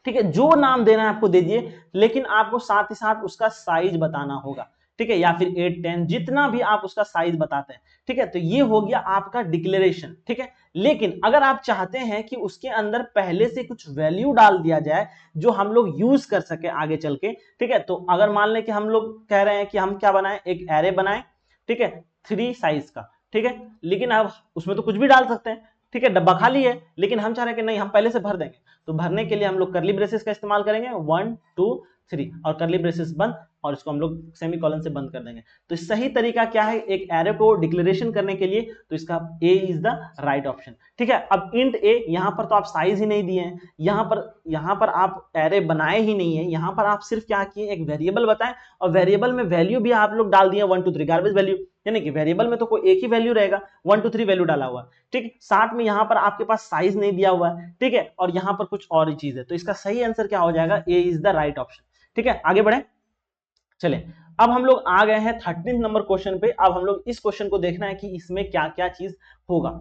A: ठीक है, जो नाम देना है आपको दीजिए, लेकिन आपको साथ ही साथ उसका साइज बताना होगा। ठीक है, या फिर 8 10 जितना भी आप उसका साइज बताते हैं, ठीक है। तो ये हो गया आपका डिक्लेरेशन, ठीक है। लेकिन अगर आप चाहते हैं कि उसके अंदर पहले से कुछ वैल्यू डाल दिया जाए जो हम लोग यूज कर सके आगे चल के, ठीक है, तो अगर मान लें कि हम लोग कह रहे हैं कि हम क्या बनाएं, एक एरे बनाएं, ठीक है, 3 साइज का, ठीक है, लेकिन अब उसमें तो कुछ भी डाल सकते हैं, ठीक है, डब्बा खाली है, लेकिन हम चाह रहे हैं कि नहीं हम पहले से भर देंगे, तो भरने के लिए हम लोग कर्ली ब्रेसेस का इस्तेमाल करेंगे, 1 2 3 और कर्ली ब्रेसेस बंद, और इसको हम लोग सेमीकोलन से बंद कर देंगे। तो सही तरीका क्या है एक एरे को डिक्लेरेशन करने के लिए, तो इसका ए इज द राइट ऑप्शन, ठीक है। अब इंट ए, यहां पर तो आप साइज ही नहीं दिए हैं, यहां पर आप एरे बनाए ही नहीं है, यहां पर आप सिर्फ क्या किए, एक वेरिएबल बताएं, और वेरिएबल में वैल्यू भी आप लोग डाल दिए 1 2 3 गार्बेज वैल्यू, यानी कि वेरिएबल में तो कोई एक ही वैल्यू रहेगा, 1 2 3 वैल्यू डाला हुआ है, ठीक, साथ में यहां पर आपके पास साइज नहीं दिया हुआ है, ठीक है, और यहां पर कुछ और ही चीज है, तो इसका सही आंसर क्या हो जाएगा, ए इज द राइट ऑप्शन, ठीक है। आगे बढ़े, चले, अब हम लोग आ गए हैं 13 नंबर क्वेश्चन पे। अब हम लोग इस क्वेश्चन को देखना है कि इसमें क्या क्या चीज होगा,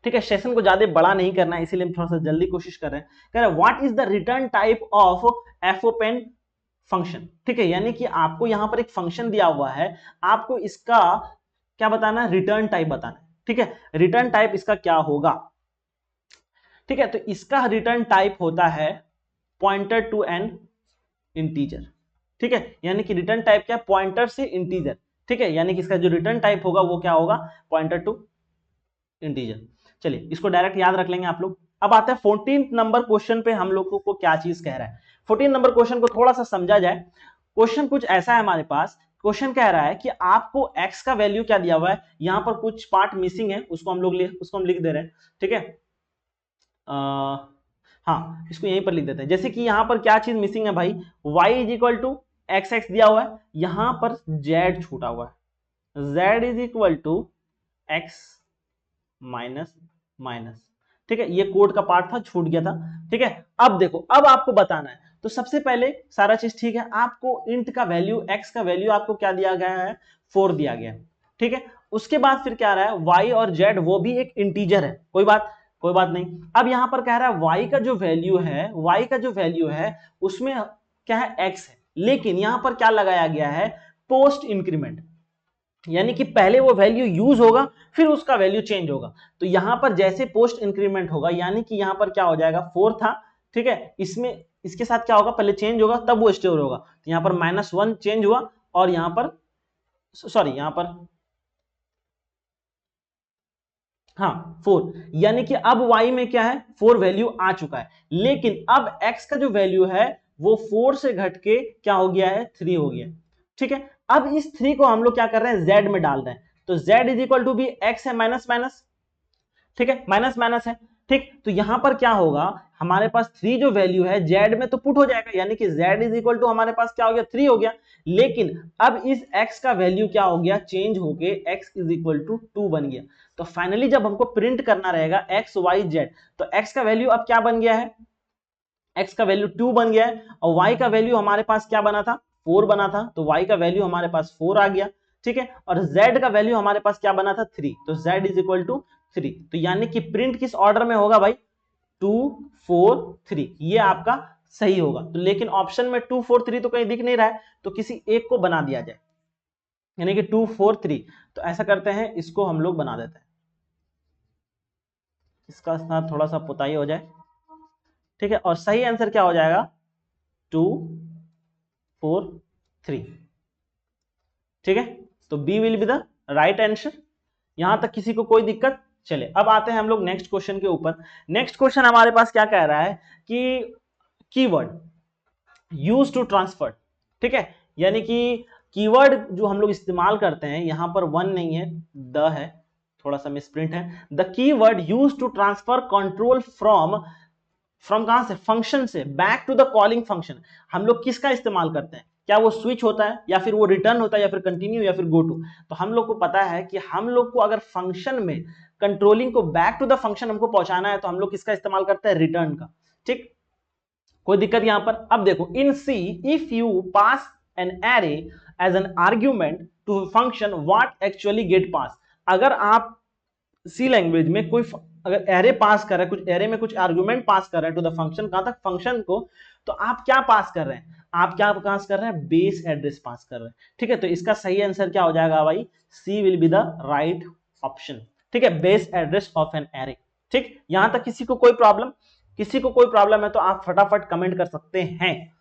A: ठीक है। सेशन को ज्यादा बड़ा नहीं करना है, इसीलिए हम थोड़ा सा जल्दी कोशिश कर रहे हैं। कह रहे हैं what is the return type of fopen function, ठीक है, यानी कि आपको यहां पर एक फंक्शन दिया हुआ है, आपको इसका क्या बताना है, रिटर्न टाइप बताना है, ठीक है। रिटर्न टाइप इसका क्या होगा, ठीक है, तो इसका रिटर्न टाइप होता है पॉइंटर टू एन इंटीजर, ठीक है, यानी कि रिटर्न टाइप क्या, पॉइंटर से इंटीजर, ठीक है, यानी कि इसका जो रिटर्न टाइप होगा वो क्या होगा, पॉइंटर टू इंटीजर। चलिए इसको डायरेक्ट याद रख लेंगे आप लोग। अब आता है 14 नंबर क्वेश्चन पे, हम लोगों को क्या चीज कह रहा है। 14 नंबर क्वेश्चन को थोड़ा सा समझा जाए। क्वेश्चन कुछ ऐसा है हमारे पास, क्वेश्चन कह रहा है कि आपको x का वैल्यू क्या दिया हुआ है, यहां पर कुछ पार्ट मिसिंग है, उसको हम लिख दे रहे हैं, ठीक है। हाँ, इसको यहीं पर लिख देते हैं, जैसे कि यहां पर क्या चीज मिसिंग है भाई, y is equal to x x दिया हुआ है, यहां पर z छूटा हुआ है, z is equal to x minus minus, ठीक है, ये कोड का पार्ट था, छूट गया था, ठीक है। अब देखो, अब आपको बताना है, तो सबसे पहले सारा चीज ठीक है, आपको इंट का वैल्यू, x का वैल्यू आपको क्या दिया गया है, 4 दिया गया है, ठीक है। उसके बाद फिर क्या रहा है, y और z वो भी एक इंटीजर है, कोई बात नहीं। अब यहां पर कह रहा है y का जो वैल्यू है उसमें क्या है, x है, लेकिन यहां पर क्या लगाया गया है, पोस्ट इंक्रीमेंट, यानी कि पहले वो वैल्यू यूज होगा फिर उसका वैल्यू चेंज होगा। तो यहां पर जैसे पोस्ट इंक्रीमेंट होगा, यानी कि यहां पर क्या हो जाएगा, 4 था, ठीक है, इसमें इसके साथ क्या होगा, पहले चेंज होगा तब वो स्टोर होगा, तो यहां पर -1 चेंज हुआ, और यहां पर सॉरी यहां पर हाँ 4, यानी कि अब y में क्या है, 4 वैल्यू आ चुका है, लेकिन अब x का जो वैल्यू है वो 4 से घट के क्या हो गया है, 3 हो गया, ठीक है। अब इस 3 को हम लोग क्या कर रहे हैं, z में डाल रहे हैं, तो z इज इक्वल टू भी x है माइनस माइनस, ठीक है, माइनस माइनस है, ठीक। तो यहां पर क्या होगा, हमारे पास 3 जो वैल्यू है z में तो पुट हो जाएगा, यानी कि z इज इक्वल टू हमारे पास क्या हो गया, 3 हो गया, लेकिन अब इस x का वैल्यू क्या हो गया, चेंज होके x इज इक्वल टू 2 बन गया। तो फाइनली जब हमको प्रिंट करना रहेगा x y z, तो x का वैल्यू अब क्या बन गया है, x का वैल्यू 2 बन गया है, और y का वैल्यू हमारे पास क्या बना था, 4 बना था, तो y का वैल्यू हमारे पास 4 आ गया, ठीक है, और z का वैल्यू हमारे पास क्या बना था, 3, तो z इज इक्वल टू 3। तो यानी कि प्रिंट किस ऑर्डर में होगा भाई, 2 4 3, ये आपका सही होगा। तो लेकिन ऑप्शन में 2 4 3 तो कहीं दिख नहीं रहा है, तो किसी एक को बना दिया जाए, यानी कि 2 4 3, तो ऐसा करते हैं, इसको हम लोग बना देते हैं, इसका साथ थोड़ा सा पुताई हो जाए, ठीक है, और सही आंसर क्या हो जाएगा, 2 4 3, ठीक है। तो B will be the right answer, यहां तक किसी को कोई दिक्कत। चले अब आते हैं हम लोग नेक्स्ट क्वेश्चन के ऊपर। नेक्स्ट क्वेश्चन हमारे पास क्या कह रहा है कि कीवर्ड यूज टू ट्रांसफर, ठीक है, यानी कि कीवर्ड जो हम लोग इस्तेमाल करते हैं, यहां पर 1 नहीं है, द है, थोड़ा सा मिसप्रिंट है, the keyword use to transfer control from कहां से, फंक्शन से back to the calling function, हम लोग किसका इस्तेमाल करते हैं, क्या वो स्विच होता है, या फिर वो रिटर्न होता है, या फिर कंटिन्यू, या फिर गो टू। तो हम लोग को पता है कि हम लोग को अगर फंक्शन में कंट्रोलिंग को बैक टू द फंक्शन हमको पहुंचाना है, तो हम लोग किसका इस्तेमाल करते हैं, रिटर्न का, ठीक, कोई दिक्कत यहां पर। अब देखो, in C if you pass an array as an argument to function what actually get pass, अगर आप सी लैंग्वेज में कोई अगर एरे पास कर रहा है, कुछ एरे में कुछ आर्गुमेंट पास कर रहा है टू द फंक्शन, कहां तक, फंक्शन को, तो आप क्या पास कर रहे हैं, आप क्या पास कर रहे हैं, बेस एड्रेस पास कर रहे हैं। ठीक है, तो इसका सही आंसर क्या हो जाएगा भाई, C will be the right option. ठीक है, base address of an array. ठीक, यहां तक किसी को कोई प्रॉब्लम, किसी को कोई प्रॉब्लम है तो आप फटाफट कमेंट कर सकते हैं।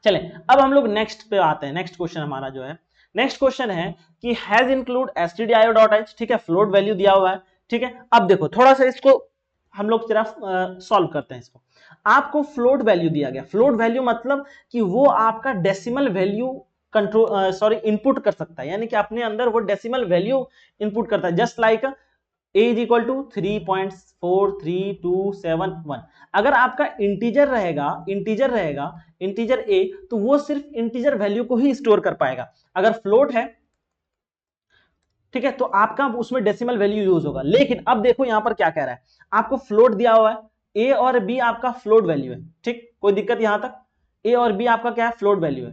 A: चले अब हम लोग नेक्स्ट पे आते हैं। नेक्स्ट क्वेश्चन हमारा जो है, नेक्स्ट क्वेश्चन है कि हैज इंक्लूड stdio.h। ठीक है, फ्लोट वैल्यू दिया हुआ है। ठीक है, अब देखो थोड़ा सा इसको हम लोग जरा सॉल्व करते हैं इसको। आपको फ्लोट वैल्यू दिया गया, फ्लोट वैल्यू मतलब कि वो आपका decimal value control sorry input कर सकता है, यानी कि अपने अंदर वो डेसिमल वैल्यू इनपुट करता है। Just like a is equal to 3.43271। अगर आपका इंटीजर रहेगा, इंटीजर a, तो वो सिर्फ इंटीजर वैल्यू को ही स्टोर कर पाएगा। अगर फ्लोट है, ठीक है, तो आपका उसमें डेसिमल वैल्यू यूज होगा। लेकिन अब देखो यहां पर क्या कह रहा है, आपको फ्लोट दिया हुआ है, a और b आपका फ्लोट वैल्यू है। ठीक, कोई दिक्कत यहां तक, a और b आपका क्या है, फ्लोट वैल्यू है।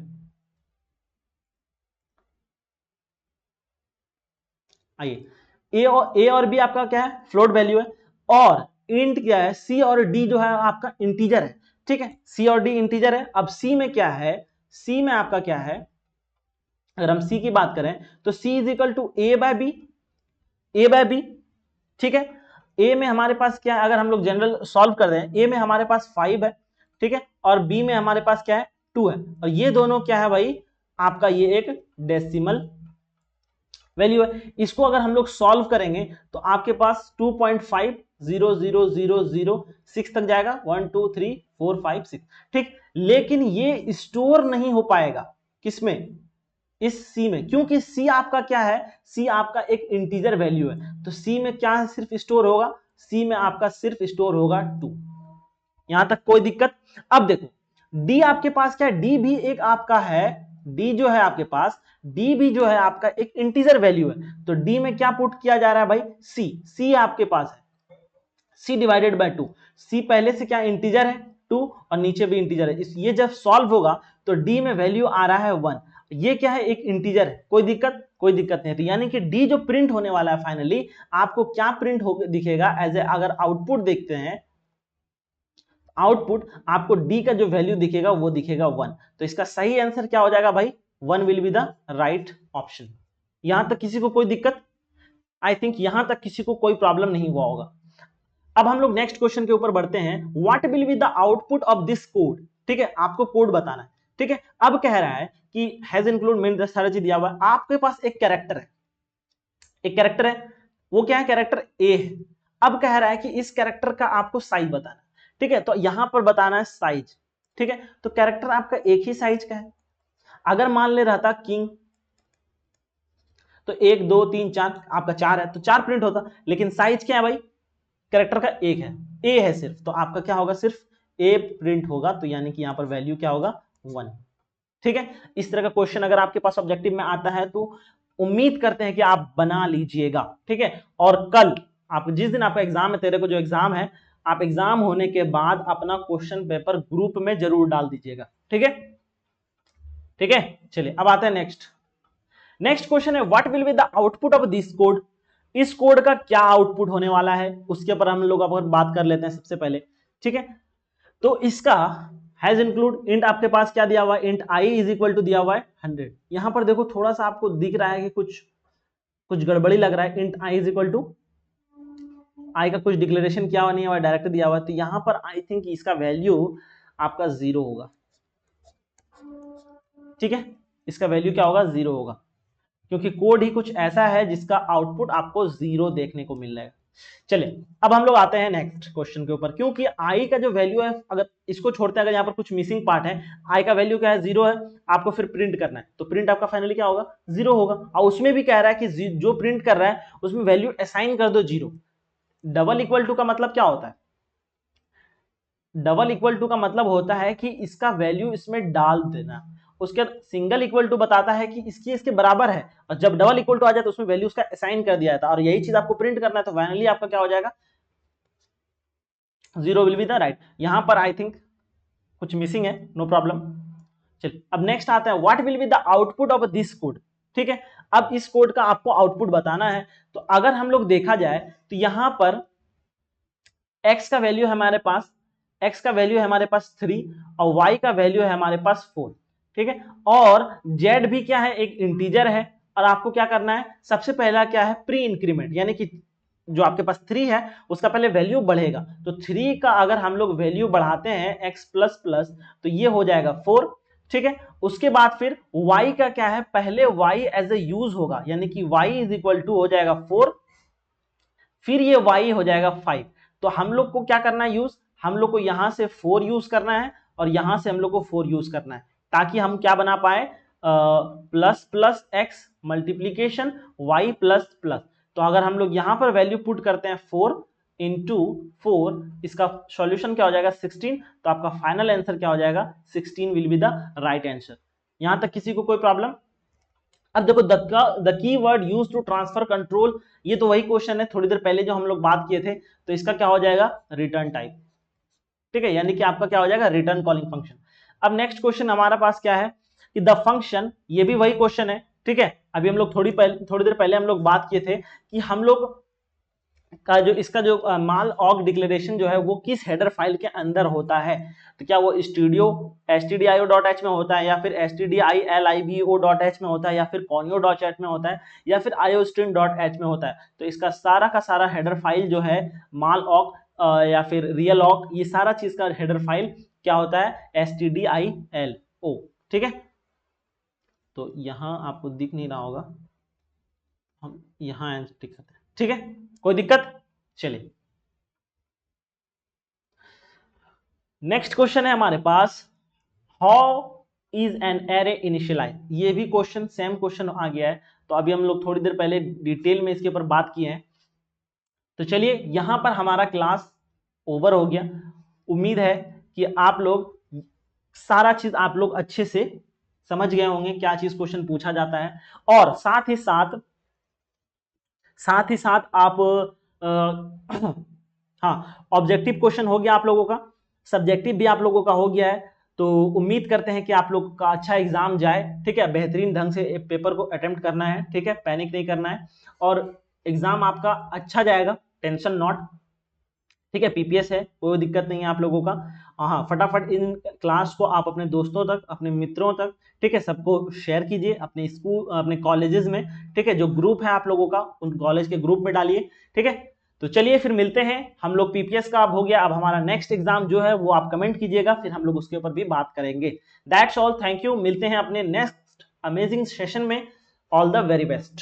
A: आइए, ए और बी आपका क्या है, फ्लोट वैल्यू है, और इंट क्या है, सी और डी जो है आपका इंटीजर है। ठीक है, सी और डी इंटीजर है। अब सी में क्या है, सी में आपका क्या है, अगर हम सी की बात करें तो C is equal to A by B, A by B. ठीक है, ए में हमारे पास क्या है, अगर हम लोग जनरल सॉल्व कर दें, ए में हमारे पास 5 है। ठीक है, और बी में हमारे पास क्या है, 2 है, और ये दोनों क्या है भाई, आपका ये एक डेसिमल वैल्यू है। इसको अगर हम लोग सॉल्व करेंगे तो आपके पास 2.5000006 तक जाएगा, 1 2 3 4 5 6। ठीक, लेकिन ये स्टोर नहीं हो पाएगा किसमें, इस सी में, क्योंकि सी आपका क्या है, सी आपका एक इंटीजर वैल्यू है। तो सी में क्या है, सिर्फ स्टोर होगा, सी में आपका सिर्फ स्टोर होगा 2। यहां तक कोई दिक्कत। अब देखो डी आपके पास क्या है, डी भी एक आपका है, डी जो है आपके पास, डी भी जो है आपका एक इंटीजर वैल्यू है। तो डी में क्या पुट किया जा रहा है भाई, सी, सी आपके पास है, सी डिवाइडेड बाय 2। सी पहले से क्या इंटीजर है 2, और नीचे भी इंटीजर है। ये जब सॉल्व होगा तो डी में वैल्यू आ रहा है 1, ये क्या है, एक इंटीजर है। कोई दिक्कत, कोई दिक्कत नहीं। तो यानी कि डी जो प्रिंट होने वाला है फाइनली, आपको क्या प्रिंट हो दिखेगा, एज ए अगर आउटपुट देखते हैं, आउटपुट आपको डी का जो वैल्यू दिखेगा वो दिखेगा 1। तो इसका सही आंसर क्या हो जाएगा भाई, 1 will be the right option. यहां तक किसी को कोई दिक्कत, आई थिंक यहां तक किसी को कोई प्रॉब्लम नहीं हुआ होगा। अब हम लोग नेक्स्ट क्वेश्चन के ऊपर बढ़ते हैं, what will be the output of this code. ठीक है, आपको कोड बताना है। ठीक है, अब कह रहा है कि हैज इंक्लूड मेन सारा चीज दिया हुआ है, आपके पास एक कैरेक्टर है, एक कैरेक्टर है, वो क्या है, कैरेक्टर ए है। अब कह रहा है कि इस कैरेक्टर का आपको साइज बताना है। ठीक है, तो यहां पर बताना है साइज। ठीक है, तो कैरेक्टर आपका एक ही साइज का है। अगर मान ले रहता किंग, तो 1 2 3 4 आपका 4 है, तो 4 प्रिंट होता, लेकिन साइज क्या है भाई, कैरेक्टर का 1 है, ए है सिर्फ, तो आपका क्या होगा, सिर्फ ए प्रिंट होगा। तो यानी कि यहां पर वैल्यू क्या होगा, 1। ठीक है, इस तरह का क्वेश्चन अगर आपके पास ऑब्जेक्टिव में आता है तो उम्मीद करते हैं कि आप बना लीजिएगा। ठीक है, और कल आप जिस दिन आपका एग्जाम है, तेरे को जो एग्जाम है, आप एग्जाम होने के बाद अपना क्वेश्चन पेपर ग्रुप में जरूर डाल दीजिएगा। ठीक है, ठीक है, चलिए अब आते हैं नेक्स्ट। नेक्स्ट क्वेश्चन है, what will be the output of this code. इस कोड का क्या आउटपुट होने वाला है, उसके ऊपर हम लोग अब बात कर लेते हैं सबसे पहले। ठीक है, तो इसका हैज इंक्लूड इंट आपके पास क्या दिया हुआ है, int I is equal to दिया हुआ है 100। यहां पर देखो थोड़ा सा आपको दिख रहा है कि कुछ गड़बड़ी लग रहा है। Int I is equal to, I का कुछ डिक्लेरेशन किया हुआ नहीं है, डायरेक्ट दिया हुआ है। तो यहां पर आई थिंक इसका वैल्यू आपका 0 होगा। ठीक है, इसका वैल्यू क्या होगा, 0 होगा, क्योंकि कोड ही कुछ ऐसा है जिसका आउटपुट आपको 0 देखने को मिल जाएगा। चलिए अब हम लोग आते हैं नेक्स्ट क्वेश्चन के ऊपर, क्योंकि आई का जो वैल्यू है, अगर इसको छोड़ते हैं, अगर यहाँ पर कुछ मिसिंग पार्ट है, आई का वैल्यू क्या है, 0 है, आपको फिर प्रिंट करना है, तो प्रिंट आपका फाइनली क्या होगा, 0 होगा। और उसमें भी कह रहा है कि जो प्रिंट कर रहा है उसमें वैल्यू असाइन कर दो 0। डबल इक्वल टू का मतलब क्या होता है, डबल इक्वल टू का मतलब होता है कि इसका वैल्यू इसमें डाल देना। उसके सिंगल इक्वल टू बताता है कि इसके बराबर है, और जब डबल इक्वल टू आ जाए तो उसमें वैल्यू उसका असाइन कर दिया जाता है, और यही चीज आपको प्रिंट करना है। तो फाइनली आपका क्या हो जाएगा, 0 विल बी द राइट। यहां पर आई थिंक कुछ मिसिंग है, नो प्रॉब्लम। चलिए अब नेक्स्ट आता है, what will be the output of this code. ठीक है, अब इस कोड का आपको आउटपुट बताना है। तो अगर हम लोग देखा जाए तो यहां पर x का वैल्यू हमारे पास x का वैल्यू है हमारे पास 3 और y का वैल्यू है हमारे पास 4, ठीक है। और z भी क्या है, एक इंटीजर है, और आपको क्या करना है, सबसे पहला क्या है, प्री इंक्रीमेंट, यानी कि जो आपके पास 3 है उसका पहले वैल्यू बढ़ेगा। तो 3 का अगर हम लोग वैल्यू बढ़ाते हैं x प्लस प्लस तो ये हो जाएगा 4, ठीक है। उसके बाद फिर y का क्या है, पहले y एज ए यूज होगा, यानी कि y इज इक्वल टू हो जाएगा 4, फिर ये y हो जाएगा 5। तो हम लोग को क्या करना है यूज, हम लोग को यहां से 4 यूज करना है और यहां से हम लोग को 4 यूज करना है, ताकि हम क्या बना पाए, plus plus x multiplication y plus plus. तो अगर हम लोग यहां पर वैल्यू पुट करते हैं 4 इंटू 4, इसका सॉल्यूशन क्या हो जाएगा 16, तो आपका फाइनल आंसर क्या हो जाएगा 16 will be the right answer. यहां तक किसी को कोई प्रॉब्लम? अब देखो the keyword use to transfer control, ये तो वही क्वेश्चन है थोड़ी देर पहले जो हम लोग बात किए थे, तो इसका क्या हो जाएगा रिटर्न टाइप, ठीक है, यानी कि आपका क्या हो जाएगा रिटर्न कॉलिंग फंक्शन। अब नेक्स्ट क्वेश्चन हमारा पास क्या है कि द फंक्शन, ये भी वही क्वेश्चन है, ठीक है। अभी हम लोग थोड़ी देर पहले हम लोग बात किए थे कि हम लोग का जो इसका जो माल ऑग डिक्लेरेशन जो है वो किस हेडर फाइल के अंदर होता है, तो क्या वो स्टूडियो stdio.h में होता है, या फिर stdilibo.h में होता है, या फिर conio.h में होता है, या फिर iostream.h में होता है। तो इसका सारा का सारा हेडर फाइल जो है माल ऑग या फिर रियल ऑग, ये सारा चीज का हेडर फाइल क्या होता है stdilo, ठीक है। तो यहां आपको दिख नहीं रहा होगा, हम यहां टिक सकते हैं, ठीक है, कोई दिक्कत? चलिए नेक्स्ट क्वेश्चन है हमारे पास, how is an array initialize. ये भी क्वेश्चन सेम क्वेश्चन आ गया है, तो अभी हम लोग थोड़ी देर पहले डिटेल में इसके ऊपर बात किए हैं। तो चलिए यहां पर हमारा क्लास ओवर हो गया। उम्मीद है कि आप लोग सारा चीज आप लोग अच्छे से समझ गए होंगे, क्या चीज क्वेश्चन पूछा जाता है, और साथ ही साथ आप हाँ, ऑब्जेक्टिव क्वेश्चन हो गया आप लोगों का, सब्जेक्टिव भी आप लोगों का हो गया है। तो उम्मीद करते हैं कि आप लोग का अच्छा एग्जाम जाए, ठीक है, बेहतरीन ढंग से पेपर को अटेम्प्ट करना है, ठीक है, पैनिक नहीं करना है, और एग्जाम आपका अच्छा जाएगा, टेंशन नॉट, ठीक है। पीपीएस है, कोई दिक्कत नहीं है आप लोगों का। हाँ, फटाफट इन क्लास को आप अपने दोस्तों तक, अपने मित्रों तक, ठीक है, सबको शेयर कीजिए, अपने स्कूल, अपने कॉलेजेस में, ठीक है, जो ग्रुप है आप लोगों का उन कॉलेज के ग्रुप में डालिए, ठीक है। तो चलिए फिर मिलते हैं हम लोग, पीपीएस का अब हो गया, अब हमारा नेक्स्ट एग्जाम जो है वो आप कमेंट कीजिएगा, फिर हम लोग उसके ऊपर भी बात करेंगे। दैट्स ऑल, थैंक यू, मिलते हैं अपने नेक्स्ट अमेजिंग सेशन में। All the very best.